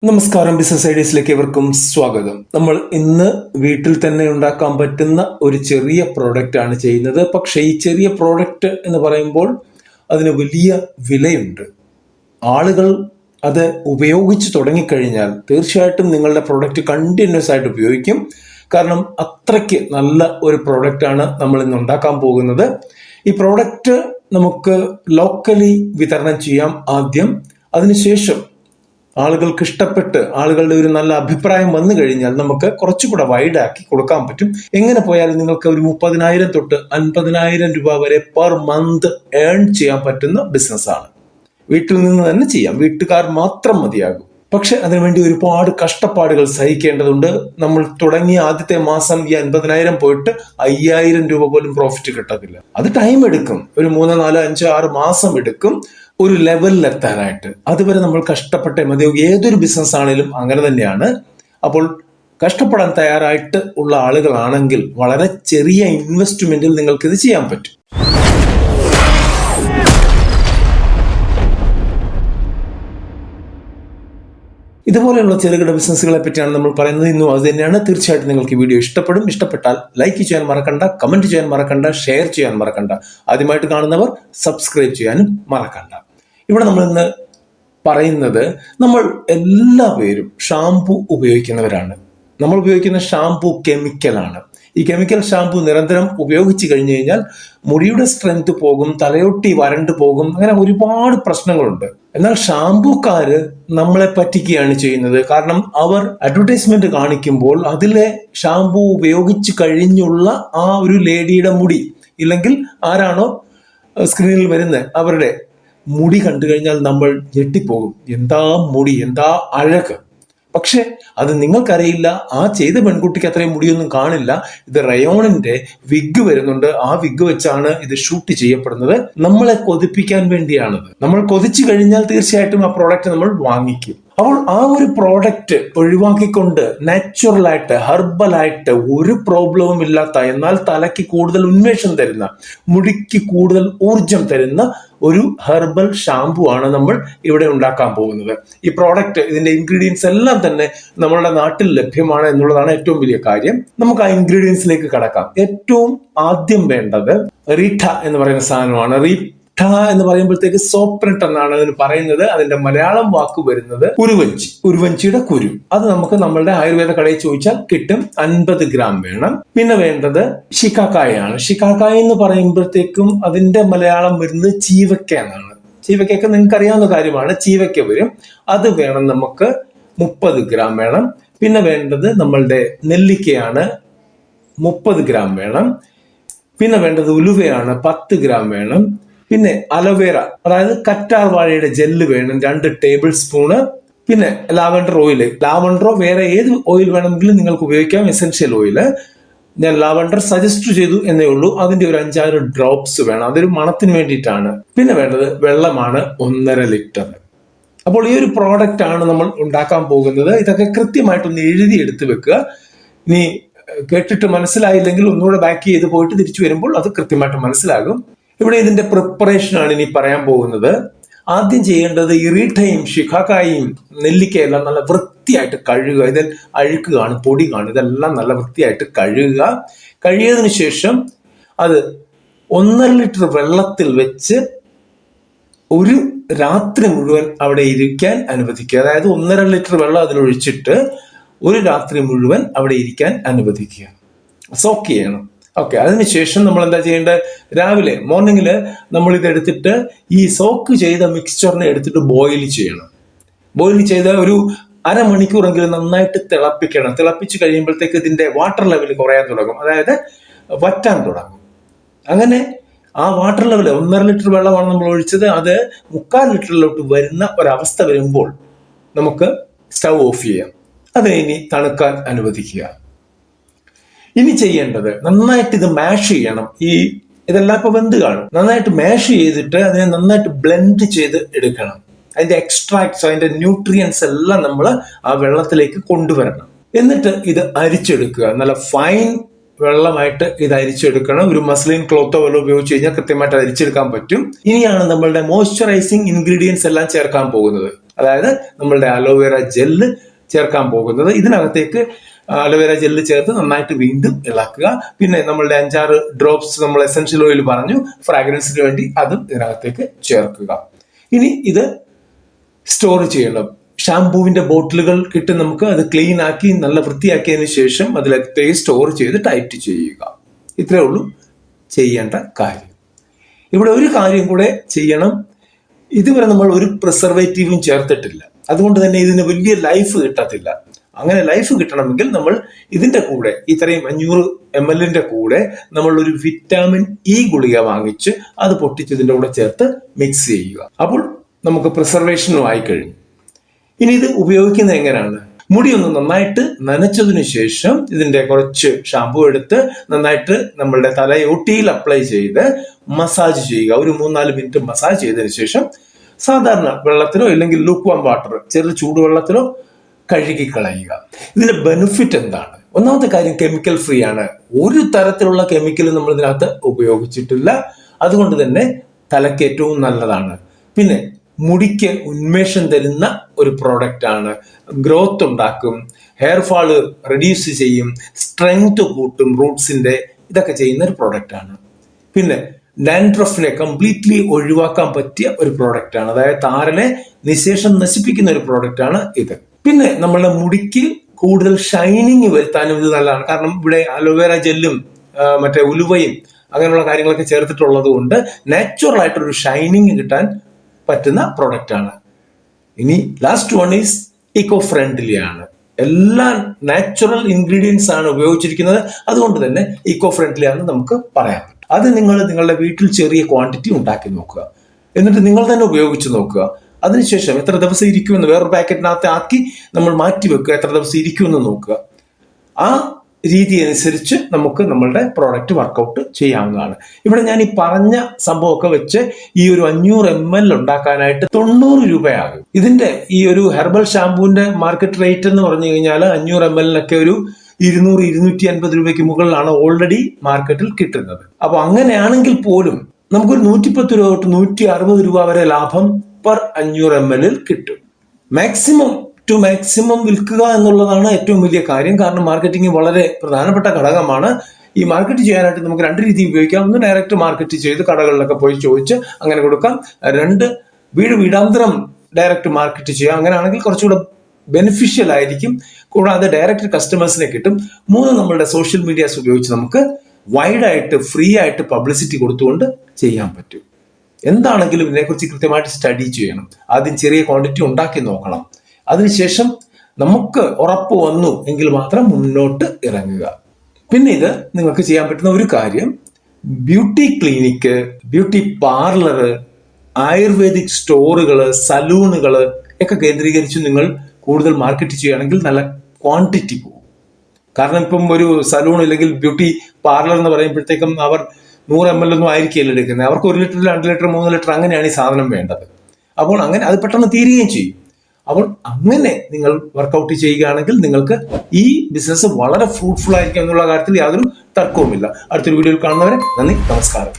നമസ്കാരം, ബിസിനസ് ഐഡിയസിലേക്ക് ഏവർക്കും സ്വാഗതം. നമ്മൾ ഇന്ന് വീട്ടിൽ തന്നെ ഉണ്ടാക്കാൻ പറ്റുന്ന ഒരു ചെറിയ പ്രോഡക്റ്റ് ആണ് ചെയ്യുന്നത്. പക്ഷേ ഈ ചെറിയ പ്രോഡക്റ്റ് എന്ന് പറയുമ്പോൾ അതിന് വലിയ വിലയുണ്ട്. ആളുകൾ അത് ഉപയോഗിച്ച് തുടങ്ങിക്കഴിഞ്ഞാൽ തീർച്ചയായിട്ടും നിങ്ങളുടെ പ്രോഡക്റ്റ് കണ്ടിന്യൂസ് ആയിട്ട് ഉപയോഗിക്കും. കാരണം അത്രയ്ക്ക് നല്ല ഒരു പ്രോഡക്റ്റാണ് നമ്മൾ ഇന്ന് ഉണ്ടാക്കാൻ പോകുന്നത്. ഈ പ്രോഡക്റ്റ് നമുക്ക് ലോക്കലി വിതരണം ചെയ്യാം ആദ്യം. അതിനുശേഷം ആളുകൾക്ക് ഇഷ്ടപ്പെട്ട് ആളുകളുടെ ഒരു നല്ല അഭിപ്രായം വന്നു കഴിഞ്ഞാൽ നമുക്ക് കുറച്ചുകൂടെ വൈഡാക്കി കൊടുക്കാൻ പറ്റും. എങ്ങനെ പോയാലും നിങ്ങൾക്ക് ഒരു 30,000 തൊട്ട് 50,000 രൂപ വരെ പെർ മന്ത് ഏൺ ചെയ്യാൻ പറ്റുന്ന ബിസിനസ്സാണ്. വീട്ടിൽ നിന്ന് തന്നെ ചെയ്യാം, വീട്ടുകാർ മാത്രം മതിയാകും. പക്ഷെ അതിനുവേണ്ടി ഒരുപാട് കഷ്ടപ്പാടുകൾ സഹിക്കേണ്ടതുണ്ട്. നമ്മൾ തുടങ്ങിയ ആദ്യത്തെ മാസം ഈ 50,000 പോയിട്ട് 5,000 രൂപ പോലും പ്രോഫിറ്റ് കിട്ടത്തില്ല. അത് ടൈം എടുക്കും, ഒരു 3, 4, 5, 6 മാസം എടുക്കും ഒരു ലെവലിൽ എത്താനായിട്ട്. അതുവരെ നമ്മൾ കഷ്ടപ്പെട്ടേ മതിയാകും. ഏതൊരു ബിസിനസ് ആണെങ്കിലും അങ്ങനെ തന്നെയാണ്. അപ്പോൾ കഷ്ടപ്പെടാൻ തയ്യാറായിട്ട് ഉള്ള ആളുകളാണെങ്കിൽ വളരെ ചെറിയ ഇൻവെസ്റ്റ്മെന്റിൽ നിങ്ങൾക്ക് ഇത് ചെയ്യാൻ പറ്റും. ഇതുപോലെയുള്ള ചെറുകിട ബിസിനസ്സുകളെ പറ്റിയാണ് നമ്മൾ പറയുന്നത്. ഇന്നും അത് തന്നെയാണ്. തീർച്ചയായിട്ടും നിങ്ങൾക്ക് ഈ വീഡിയോ ഇഷ്ടപ്പെടും. ഇഷ്ടപ്പെട്ടാൽ ലൈക്ക് ചെയ്യാൻ മറക്കണ്ട, കമന്റ് ചെയ്യാൻ മറക്കണ്ട, ഷെയർ ചെയ്യാൻ മറക്കണ്ട. ആദ്യമായിട്ട് കാണുന്നവർ സബ്സ്ക്രൈബ് ചെയ്യാനും മറക്കണ്ട. ഇവിടെ നമ്മൾ ഇന്ന് പറയുന്നത്, നമ്മൾ എല്ലാവരും ഷാംപൂ ഉപയോഗിക്കുന്നവരാണ്. നമ്മൾ ഉപയോഗിക്കുന്ന ഷാംപൂ കെമിക്കലാണ്. ഈ കെമിക്കൽ ഷാംപൂ നിരന്തരം ഉപയോഗിച്ച് കഴിഞ്ഞു കഴിഞ്ഞാൽ മുടിയുടെ സ്ട്രെങ്ത് പോകും, തലയൊട്ടി വരണ്ടു പോകും, അങ്ങനെ ഒരുപാട് പ്രശ്നങ്ങളുണ്ട്. എന്നാൽ ഷാംപൂക്കാര് നമ്മളെ പറ്റിക്കുകയാണ് ചെയ്യുന്നത്. കാരണം അവർ അഡ്വർടൈസ്മെന്റ് കാണിക്കുമ്പോൾ അതിലെ ഷാംപൂ ഉപയോഗിച്ച് കഴിഞ്ഞുള്ള ആ ഒരു ലേഡിയുടെ മുടി, ഇല്ലെങ്കിൽ ആരാണോ സ്ക്രീനിൽ വരുന്നത് അവരുടെ മുടി കണ്ടു കഴിഞ്ഞാൽ നമ്മൾ ഞെട്ടിപ്പോകും. എന്താ മുടി, എന്താ അഴക്. പക്ഷെ അത് നിങ്ങൾക്കറിയില്ല, ആ ചെയ്ത പെൺകുട്ടിക്ക് അത്രയും മുടിയൊന്നും കാണില്ല. ഇത് റയോണിന്റെ വിഗ് വരുന്നുണ്ട്, ആ വിഗ് വെച്ചാണ് ഇത് ഷൂട്ട് ചെയ്യപ്പെടുന്നത്. നമ്മളെ കൊതിപ്പിക്കാൻ വേണ്ടിയാണത്. നമ്മൾ കൊതിച്ചു കഴിഞ്ഞാൽ തീർച്ചയായിട്ടും ആ പ്രോഡക്റ്റ് നമ്മൾ വാങ്ങിക്കും. അപ്പോൾ ആ ഒരു പ്രോഡക്റ്റ് ഒഴിവാക്കിക്കൊണ്ട് നാച്ചുറലായിട്ട്, ഹെർബലായിട്ട്, ഒരു പ്രോബ്ലവും ഇല്ലാത്ത, എന്നാൽ തലയ്ക്ക് കൂടുതൽ ഉന്മേഷം തരുന്ന, മുടിക്ക് കൂടുതൽ ഊർജം തരുന്ന ഒരു ഹെർബൽ ഷാംപൂ ആണ് നമ്മൾ ഇവിടെ ഉണ്ടാക്കാൻ പോകുന്നത്. ഈ പ്രോഡക്റ്റ്, ഇതിന്റെ ഇൻഗ്രീഡിയൻസ് എല്ലാം തന്നെ നമ്മളുടെ നാട്ടിൽ ലഭ്യമാണ് എന്നുള്ളതാണ് ഏറ്റവും വലിയ കാര്യം. നമുക്ക് ആ ഇൻഗ്രീഡിയൻസിലേക്ക് കടക്കാം. ഏറ്റവും ആദ്യം വേണ്ടത് റീഠ എന്ന് പറയുന്ന സാധനമാണ്. റീഠ എന്ന് പറയുമ്പോഴത്തേക്ക് സോപ്രട്ട് എന്നാണ് അതിന് പറയുന്നത്. അതിന്റെ മലയാളം വാക്ക് വരുന്നത് ഉരുവഞ്ചി, ഉരുവഞ്ചിയുടെ കുരു. അത് നമുക്ക് നമ്മളുടെ ആയുർവേദ കടയിൽ ചോദിച്ചാൽ കിട്ടും. 50 ഗ്രാം വേണം. പിന്നെ വേണ്ടത് ശിക്കാക്കായാണ്. ശിക്കാക്കായ എന്ന് പറയുമ്പോഴത്തേക്കും അതിന്റെ മലയാളം വരുന്നത് ചീവക്ക എന്നാണ്. ചീവക്കൊക്കെ നിങ്ങൾക്ക് അറിയാവുന്ന കാര്യമാണ്. ചീവക്ക വരും, അത് വേണം നമുക്ക്. 30 ഗ്രാം വേണം. പിന്നെ വേണ്ടത് നമ്മളുടെ നെല്ലിക്കയാണ്, 30 ഗ്രാം വേണം. പിന്നെ വേണ്ടത് ഉലുവയാണ്, 10 ഗ്രാം വേണം. പിന്നെ അലോവേറ, അതായത് കറ്റാർ വാഴയുടെ ജെല്ല് വേണം, 2 ടേബിൾ സ്പൂണ്. പിന്നെ ലാവൻഡർ ഓയിൽ, ലാവൻഡറോ വേറെ ഏത് ഓയിൽ വേണമെങ്കിലും നിങ്ങൾക്ക് ഉപയോഗിക്കാം. എസെൻഷ്യൽ ഓയില് ഞാൻ ലാവൻഡർ സജസ്റ്റ് ചെയ്തു എന്നേ ഉള്ളൂ. അതിന്റെ ഒരു 5-6 ഡ്രോപ്സ് വേണം, അതൊരു മണത്തിന് വേണ്ടിയിട്ടാണ്. പിന്നെ വേണ്ടത് വെള്ളമാണ്, 1.5 ലിറ്റർ. അപ്പോൾ ഈ ഒരു പ്രോഡക്റ്റ് ആണ് നമ്മൾ ഉണ്ടാക്കാൻ പോകുന്നത്. ഇതൊക്കെ കൃത്യമായിട്ടൊന്ന് എഴുതിയെടുത്ത് വെക്കുക. ഇനി കേട്ടിട്ട് മനസ്സിലായില്ലെങ്കിൽ ഒന്നുകൂടെ ബാക്ക് ചെയ്ത് പോയിട്ട് തിരിച്ചു വരുമ്പോൾ അത് കൃത്യമായിട്ട് മനസ്സിലാകും. ഇവിടെ ഇതിന്റെ പ്രിപ്പറേഷൻ ആണ് ഇനി പറയാൻ പോകുന്നത്. ആദ്യം ചെയ്യേണ്ടത് ഇറീഠയും ശിഖാക്കായും നെല്ലിക്കയെല്ലാം നല്ല വൃത്തിയായിട്ട് കഴുകുക. ഇതിൽ അഴുക്ക് കാണും, പൊടി കാണും, ഇതെല്ലാം നല്ല വൃത്തിയായിട്ട് കഴുകുക. കഴുകിയതിനു ശേഷം അത് 1.5 ലിറ്റർ വെള്ളത്തിൽ വെച്ച് ഒരു രാത്രി മുഴുവൻ അവിടെ ഇരിക്കാൻ അനുവദിക്കുക. അതായത് 1.5 ലിറ്റർ വെള്ളം അതിലൊഴിച്ചിട്ട് ഒരു രാത്രി മുഴുവൻ അവിടെ ഇരിക്കാൻ അനുവദിക്കുക, സോക്ക് ചെയ്യണം. ഓക്കെ, അതിനുശേഷം നമ്മൾ എന്താ ചെയ്യേണ്ടത്? രാവിലെ മോർണിംഗില് നമ്മൾ ഇത് എടുത്തിട്ട് ഈ സോക്ക് ചെയ്ത മിക്സ്ചറിനെ എടുത്തിട്ട് ബോയിൽ ചെയ്യണം. ബോയിൽ ചെയ്ത ഒരു അരമണിക്കൂറെങ്കിലും നന്നായിട്ട് തിളപ്പിക്കണം. തിളപ്പിച്ച് കഴിയുമ്പോഴത്തേക്ക് ഇതിന്റെ വാട്ടർ ലെവൽ കുറയാൻ തുടങ്ങും, അതായത് വറ്റാൻ തുടങ്ങും. അങ്ങനെ ആ വാട്ടർ ലെവൽ 1.5 ലിറ്റർ വെള്ളമാണ് നമ്മൾ ഒഴിച്ചത്, അത് 3/4 ലിറ്ററിലോട്ട് വരുന്ന ഒരവസ്ഥ വരുമ്പോൾ നമുക്ക് സ്റ്റൗ ഓഫ് ചെയ്യാം. അതിനെ ഇനി തണുക്കാൻ അനുവദിക്കുക. ഇനി ചെയ്യേണ്ടത് നന്നായിട്ട് ഇത് മാഷ് ചെയ്യണം. ഇതെല്ലാം ഇപ്പൊ വെന്ത് കാണും. നന്നായിട്ട് മാഷ് ചെയ്തിട്ട് അതിനെ നന്നായിട്ട് ബ്ലെൻഡ് ചെയ്ത് എടുക്കണം. അതിന്റെ എക്സ്ട്രാക്ട്സ്, അതിന്റെ ന്യൂട്രിയൻസ് എല്ലാം നമ്മൾ ആ വെള്ളത്തിലേക്ക് കൊണ്ടുവരണം. എന്നിട്ട് ഇത് അരിച്ചെടുക്കുക. നല്ല ഫൈൻ വെള്ളമായിട്ട് ഇത് അരിച്ചെടുക്കണം. ഒരു മസ്ലിൻ ക്ലോത്തോ വല്ലതും ഉപയോഗിച്ച് കഴിഞ്ഞാൽ കൃത്യമായിട്ട് അരിച്ചെടുക്കാൻ പറ്റും. ഇനിയാണ് നമ്മളുടെ മോയ്സ്ചറൈസിങ് ഇൻഗ്രീഡിയൻസ് എല്ലാം ചേർക്കാൻ പോകുന്നത്. അതായത് നമ്മളുടെ അലോവേറ ജെല്ല് ചേർക്കാൻ പോകുന്നത്. ഇതിനകത്തേക്ക് അലോവേറ ജെല്ല് ചേർത്ത് നന്നായിട്ട് വീണ്ടും ഇളക്കുക. പിന്നെ നമ്മളുടെ 5-6 ഡ്രോപ്സ് നമ്മൾ എസെൻഷ്യൽ ഓയിൽ പറഞ്ഞു ഫ്രാഗ്രൻസിന് വേണ്ടി അതും ഇതിനകത്തേക്ക് ചേർക്കുക. ഇനി ഇത് സ്റ്റോർ ചെയ്യണം. ഷാംപൂവിന്റെ ബോട്ടിലുകൾ കിട്ടും നമുക്ക്. അത് ക്ലീൻ ആക്കി നല്ല വൃത്തിയാക്കിയതിനു ശേഷം അതിലേക്ക് സ്റ്റോർ ചെയ്ത് ടൈറ്റ് ചെയ്യുക. ഇത്രേ ഉള്ളൂ ചെയ്യേണ്ട കാര്യം. ഇവിടെ ഒരു കാര്യം കൂടെ ചെയ്യണം. ഇതുവരെ നമ്മൾ ഒരു പ്രിസർവേറ്റീവും ചേർത്തിട്ടില്ല. അതുകൊണ്ട് തന്നെ ഇതിന് വലിയ ലൈഫ് കിട്ടത്തില്ല. അങ്ങനെ ലൈഫ് കിട്ടണമെങ്കിൽ നമ്മൾ ഇതിന്റെ കൂടെ ഇത്രയും 500 ml കൂടെ നമ്മൾ ഒരു വിറ്റാമിൻ ഇ ഗുളിക വാങ്ങിച്ച് അത് പൊട്ടിച്ചതിന്റെ കൂടെ ചേർത്ത് മിക്സ് ചെയ്യുക. അപ്പോൾ നമുക്ക് പ്രിസർവേഷനും ആയി കഴിഞ്ഞു. ഇനി ഇത് ഉപയോഗിക്കുന്നത് എങ്ങനെയാണ്? മുടി ഒന്ന് നന്നായിട്ട് നനച്ചതിന് ശേഷം ഇതിന്റെ കുറച്ച് ഷാമ്പു എടുത്ത് നന്നായിട്ട് നമ്മളുടെ തലയോട്ടിയിൽ അപ്ലൈ ചെയ്ത് മസാജ് ചെയ്യുക. ഒരു 3-4 മിനിറ്റ് മസാജ് ചെയ്തതിനു ശേഷം സാധാരണ വെള്ളത്തിലോ അല്ലെങ്കിൽ ലൂക്ക് വാം വാട്ടർ ചെറു ചൂടുവെള്ളത്തിലോ കഴുകി കളയുക. ഇതിന്റെ ബെനിഫിറ്റ് എന്താണ്? ഒന്നാമത്തെ കാര്യം, കെമിക്കൽ ഫ്രീ ആണ്. ഒരു തരത്തിലുള്ള കെമിക്കലും നമ്മൾ ഇതിനകത്ത് ഉപയോഗിച്ചിട്ടില്ല. അതുകൊണ്ട് തന്നെ തലയ്ക്ക് ഏറ്റവും നല്ലതാണ്. പിന്നെ മുടിക്ക് ഉന്മേഷം തരുന്ന ഒരു പ്രോഡക്റ്റ് ആണ്. ഗ്രോത്ത് ഉണ്ടാക്കും, ഹെയർ ഫാള് റെഡ്യൂസ് ചെയ്യും, സ്ട്രെങ്ത് കൂട്ടും, റൂട്ട്സിന്റെ ഇതൊക്കെ ചെയ്യുന്ന ഒരു പ്രോഡക്റ്റ് ആണ്. പിന്നെ ഡാൻഡ്രഫിനെ കംപ്ലീറ്റ്ലി ഒഴിവാക്കാൻ പറ്റിയ ഒരു പ്രോഡക്റ്റ് ആണ്. അതായത് താരനെ നിശേഷം നശിപ്പിക്കുന്ന ഒരു പ്രോഡക്റ്റ് ആണ് ഇത്. പിന്നെ നമ്മളുടെ മുടിക്ക് കൂടുതൽ ഷൈനിങ് വരുത്താനും ഇത് നല്ലതാണ്. കാരണം ഇവിടെ അലോവേറ ജെല്ലും മറ്റേ ഉലുവയും അങ്ങനെയുള്ള കാര്യങ്ങളൊക്കെ ചേർത്തിട്ടുള്ളത് കൊണ്ട് നാച്ചുറൽ ആയിട്ടൊരു ഷൈനിങ് കിട്ടാൻ പറ്റുന്ന പ്രോഡക്റ്റ് ആണ്. ഇനി last one is eco friendly ആണ്. എല്ലാ നാച്ചുറൽ ഇൻഗ്രീഡിയൻസ് ആണ് ഉപയോഗിച്ചിരിക്കുന്നത്. അതുകൊണ്ട് തന്നെ ഇക്കോ ഫ്രണ്ട്ലി ആണെന്ന് നമുക്ക് പറയാൻ പറ്റും. അത് നിങ്ങൾ നിങ്ങളുടെ വീട്ടിൽ ചെറിയ ക്വാണ്ടിറ്റി ഉണ്ടാക്കി നോക്കുക. എന്നിട്ട് നിങ്ങൾ തന്നെ ഉപയോഗിച്ച് നോക്കുക. അതിനുശേഷം എത്ര ദിവസം ഇരിക്കുമെന്ന് വേറൊരു പാക്കറ്റിനകത്ത് ആക്കി നമ്മൾ മാറ്റി വെക്കുക. എത്ര ദിവസം ഇരിക്കുമെന്ന് നോക്കുക. ആ രീതി അനുസരിച്ച് നമുക്ക് നമ്മളുടെ പ്രോഡക്റ്റ് വർക്കൗട്ട് ചെയ്യാവുന്നതാണ്. ഇവിടെ ഞാൻ ഈ പറഞ്ഞ സംഭവമൊക്കെ വെച്ച് ഈ ഒരു 500 ml ഉണ്ടാക്കാനായിട്ട് 90 രൂപയാകും. ഇതിന്റെ ഈ ഒരു ഹെർബൽ ഷാമ്പൂവിന്റെ മാർക്കറ്റ് റേറ്റ് എന്ന് പറഞ്ഞു കഴിഞ്ഞാൽ 500 ml ഒരു 200-250 രൂപയ്ക്ക് മുകളിലാണ് ഓൾറെഡി മാർക്കറ്റിൽ കിട്ടുന്നത്. അപ്പൊ അങ്ങനെയാണെങ്കിൽ പോലും നമുക്കൊരു 110 രൂപ തൊട്ട് 160 രൂപ വരെ ലാഭം പെർ 500 ml കിട്ടും. മാക്സിമം ടു മാക്സിമം വിൽക്കുക എന്നുള്ളതാണ് ഏറ്റവും വലിയ കാര്യം. കാരണം മാർക്കറ്റിംഗ് വളരെ പ്രധാനപ്പെട്ട ഘടകമാണ്. ഈ മാർക്കറ്റ് ചെയ്യാനായിട്ട് നമുക്ക് 2 രീതി ഉപയോഗിക്കാം. ഒന്ന് ഡയറക്റ്റ് മാർക്കറ്റ് ചെയ്ത് കടകളിലൊക്കെ പോയി ചോദിച്ച് അങ്ങനെ കൊടുക്കാം. 2 വീടാന്തരം ഡയറക്റ്റ് മാർക്കറ്റ് ചെയ്യാം. അങ്ങനെയാണെങ്കിൽ കുറച്ചുകൂടെ ബെനിഫിഷ്യൽ ആയിരിക്കും. കൂടാതെ ഡയറക്റ്റ് കസ്റ്റമേഴ്സിനെ കിട്ടും. 3 നമ്മളുടെ സോഷ്യൽ മീഡിയാസ് ഉപയോഗിച്ച് നമുക്ക് വൈഡായിട്ട് ഫ്രീ ആയിട്ട് പബ്ലിസിറ്റി കൊടുത്തുകൊണ്ട് ചെയ്യാൻ പറ്റും. എന്താണെങ്കിലും ഇതിനെക്കുറിച്ച് കൃത്യമായിട്ട് സ്റ്റഡി ചെയ്യണം. ആദ്യം ചെറിയ ക്വാണ്ടിറ്റി ഉണ്ടാക്കി നോക്കണം. അതിനുശേഷം നമുക്ക് ഉറപ്പ് വന്നു എങ്കിൽ മാത്രം മുന്നോട്ട് ഇറങ്ങുക. പിന്നെ ഇത് നിങ്ങൾക്ക് ചെയ്യാൻ പറ്റുന്ന ഒരു കാര്യം, beauty clinic, beauty parlour, ayurvedic സ്റ്റോറുകൾ, സലൂണുകൾ ഒക്കെ കേന്ദ്രീകരിച്ച് നിങ്ങൾ കൂടുതൽ മാർക്കറ്റ് ചെയ്യുകയാണെങ്കിൽ നല്ല ക്വാണ്ടിറ്റി പോകും. കാരണം ഇപ്പം ഒരു സലൂൺ അല്ലെങ്കിൽ ബ്യൂട്ടി പാർലർ എന്ന് പറയുമ്പോഴത്തേക്കും അവർ 100 ml ഒന്നും ആയിരിക്കില്ല എടുക്കുന്നത്. അവർക്ക് 1 ലിറ്റർ, 2 ലിറ്റർ, 3 ലിറ്റർ അങ്ങനെയാണ് ഈ സാധനം വേണ്ടത്. അപ്പോൾ അങ്ങനെ അത് പെട്ടെന്ന് തീരുകയും ചെയ്യും. അപ്പോൾ അങ്ങനെ നിങ്ങൾ വർക്കൗട്ട് ചെയ്യുകയാണെങ്കിൽ നിങ്ങൾക്ക് ഈ ബിസിനസ് വളരെ ഫ്രൂട്ട്ഫുൾ ആയിരിക്കും എന്നുള്ള കാര്യത്തിൽ യാതൊരു തർക്കവുമില്ല. അടുത്തൊരു വീഡിയോയിൽ കാണുന്നവരെ നന്ദി, നമസ്കാരം.